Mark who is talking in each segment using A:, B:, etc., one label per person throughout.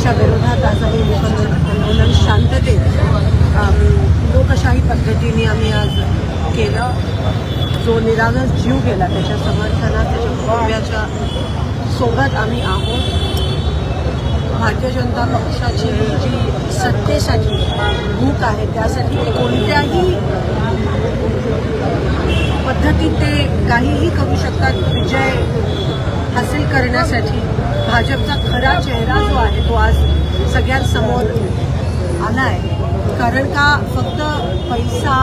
A: त्याच्या विरोधात आज आम्ही आंदोलन शांततेत लोकशाही पद्धतीने आम्ही आज केलं. जो निरागस जीव गेला त्याच्या समर्थनात त्याच्या कुटुंबियाच्या सोबत आम्ही आहोत. भारतीय जनता पक्षाची जी सत्तेसाठी भूक आहे त्यासाठी कोणत्याही पद्धतीत ते काहीही करू शकतात. विजय हासिल करण्यासाठी भाजपचा खरा चेहरा जो आहे तो आज सगळ्यांसमोर आला आहे. कारण का फक्त पैसा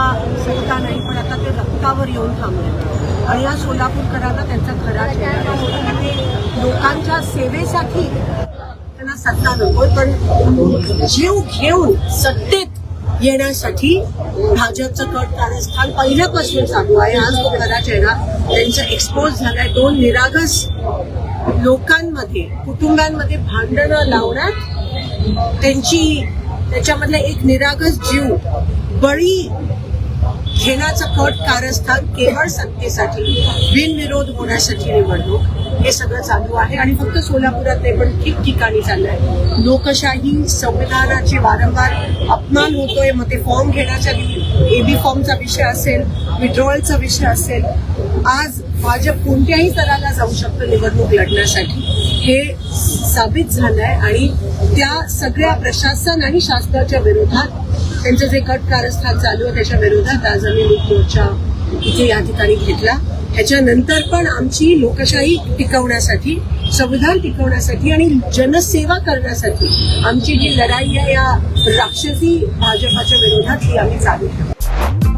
A: सत्ता नाही पण आता ते रक्तावर येऊन थांबले आणि या सोलापूरकरांना त्यांचा खरा चेहरा लोकांच्या सेवेसाठी त्यांना सत्ता नकोय पण जीव घेऊन सत्तेत येण्यासाठी भाजपचं कट कारस्थान पहिल्यापासून चालू आहे. आज तो खरा चेहरा त्यांचा एक्सपोज झालाय. दोन निरागस लोकांमध्ये कुटुंबांमध्ये भांडणं लावण्यात त्याच्यामधला एक निरागस जीव बळी घेण्याचं कट कारस्थान केवळ सत्तेसाठी बिनविरोध होण्यासाठी निवडणूक हे सगळं चालू आहे. आणि फक्त सोलापुरात नाही पण ठिकठिकाणी चालू आहे. लोकशाही संविधानाचे वारंवार अपमान होतोय. मग ते फॉर्म घेण्याच्या एबी फॉर्मचा विषय असेल, विड्रॉवलचा विषय असेल, आज भाजप कोणत्याही स्तराला जाऊ शकतं निवडणूक लढण्यासाठी हे साबित झालंय. आणि त्या सगळ्या प्रशासन आणि शासनाच्या विरोधात त्यांचं जे कट कारस्थान चालू आहे त्याच्या विरोधात आज आम्ही मूक मोर्चा इथे या ठिकाणी घेतला. ह्याच्यानंतर पण आमची लोकशाही टिकवण्यासाठी, संविधान टिकवण्यासाठी आणि जनसेवा करण्यासाठी आमची जी लढाई आहे या राक्षसी भाजपाच्या विरोधात ती आम्ही चालू ठेवू.